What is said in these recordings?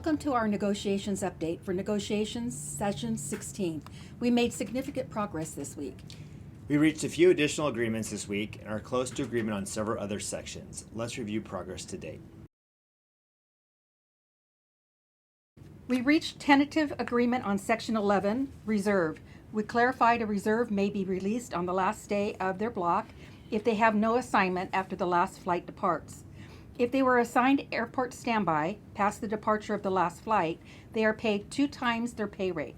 Welcome to our negotiations update for negotiations session 16. We made significant progress this week. We reached a few additional agreements this week and are close to agreement on several other sections. Let's review progress to date. We reached tentative agreement on section 11, reserve. We clarified a reserve may be released on the last day of their block if they have no assignment after the last flight departs. If they were assigned airport standby past the departure of the last flight, they are paid 2 times their pay rate.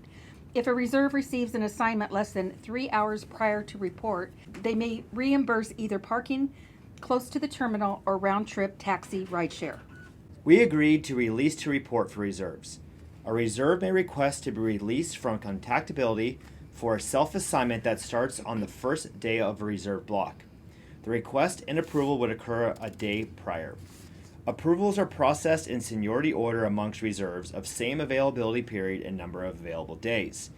If a reserve receives an assignment less than 3 hours prior to report, they may reimburse either parking close to the terminal or round-trip taxi rideshare. We agreed to release to report for reserves. A reserve may request to be released from contactability for a self-assignment that starts on the first day of a reserve block. The request and approval would occur a day prior. Approvals are processed in seniority order amongst reserves of same availability period and number of available days.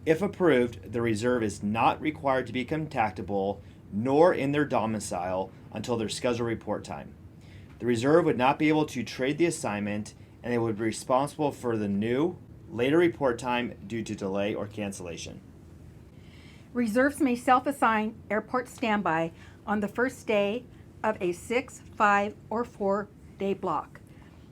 If approved, the reserve is not required to be contactable nor in their domicile until their scheduled report time. The reserve would not be able to trade the assignment, and they would be responsible for the new, later report time due to delay or cancellation. Reserves may self-assign airport standby on the first day of a 6, 5, or 4-day block.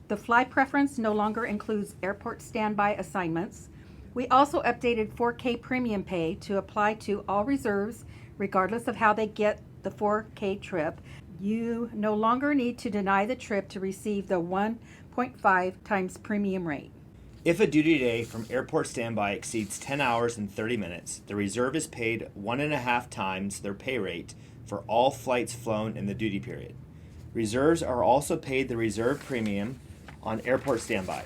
The fly preference no longer includes airport standby assignments. We also updated 4K premium pay to apply to all reserves, regardless of how they get the 4K trip. You no longer need to deny the trip to receive the 1.5 times premium rate. If a duty day from airport standby exceeds 10 hours and 30 minutes, the reserve is paid 1.5 times their pay rate for all flights flown in the duty period. Reserves are also paid the reserve premium on airport standby.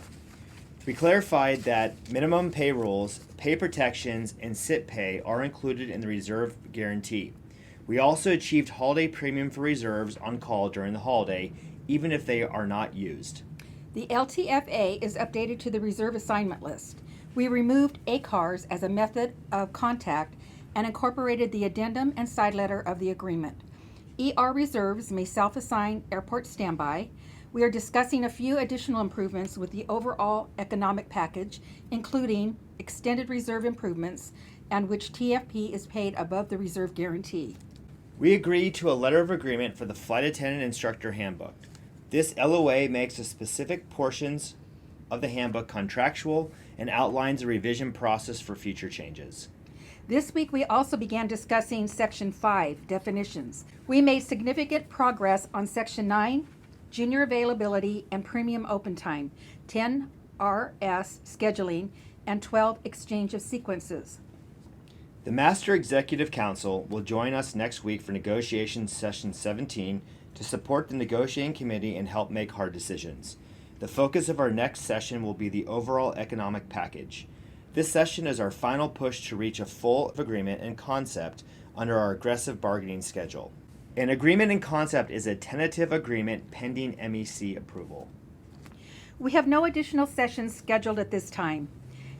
We clarified that minimum pay rules, pay protections, and sick pay are included in the reserve guarantee. We also achieved holiday premium for reserves on call during the holiday, even if they are not used. The LTFA is updated to the reserve assignment list. We removed ACARS as a method of contact and incorporated the addendum and side letter of the agreement. ER reserves may self-assign airport standby. We are discussing a few additional improvements with the overall economic package, including extended reserve improvements, and which TFP is paid above the reserve guarantee. We agreed to a letter of agreement for the Flight Attendant Instructor Handbook. This LOA makes the specific portions of the handbook contractual and outlines a revision process for future changes. This week, we also began discussing Section 5, definitions. We made significant progress on Section 9, junior availability and premium open time, 10 RS scheduling, and 12 exchange of sequences. The Master Executive Council will join us next week for negotiations session 17 to support the negotiating committee and help make hard decisions. The focus of our next session will be the overall economic package. This session is our final push to reach a full agreement and concept under our aggressive bargaining schedule. An agreement in concept is a tentative agreement pending MEC approval. We have no additional sessions scheduled at this time.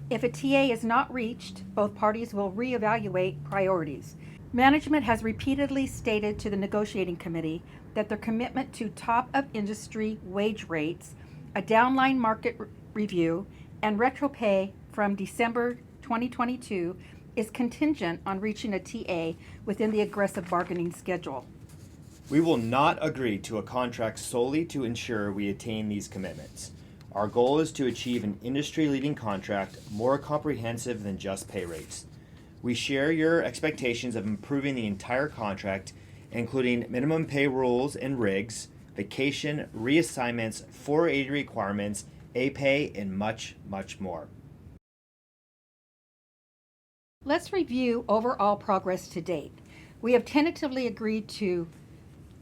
If a TA is not reached, both parties will reevaluate priorities. Management has repeatedly stated to the negotiating committee that their commitment to top-of-industry wage rates, a downline market review, and retro pay from December 2022 is contingent on reaching a TA within the aggressive bargaining schedule. We will not agree to a contract solely to ensure we attain these commitments. Our goal is to achieve an industry-leading contract more comprehensive than just pay rates. We share your expectations of improving the entire contract, including minimum pay rules and rigs, vacation, reassignments, 480 requirements, A-pay, and much, much more. Let's review overall progress to date. We have tentatively agreed to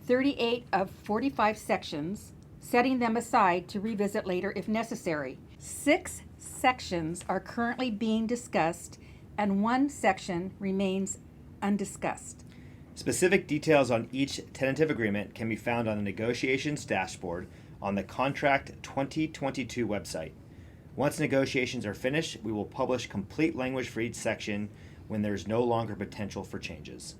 38 of 45 sections, setting them aside to revisit later if necessary. 6 sections are currently being discussed, and 1 section remains undiscussed. Specific details on each tentative agreement can be found on the negotiations dashboard on the Contract 2022 website. Once negotiations are finished, we will publish complete language for each section when there is no longer potential for changes.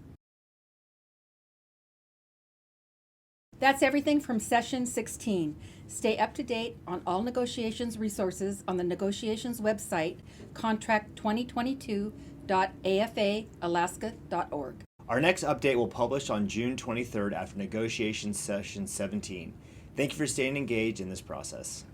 That's everything from Session 16. Stay up to date on all negotiations resources on the negotiations website, contract2022.afaalaska.org. Our next update will publish on June 23rd after negotiations session 17. Thank you for staying engaged in this process.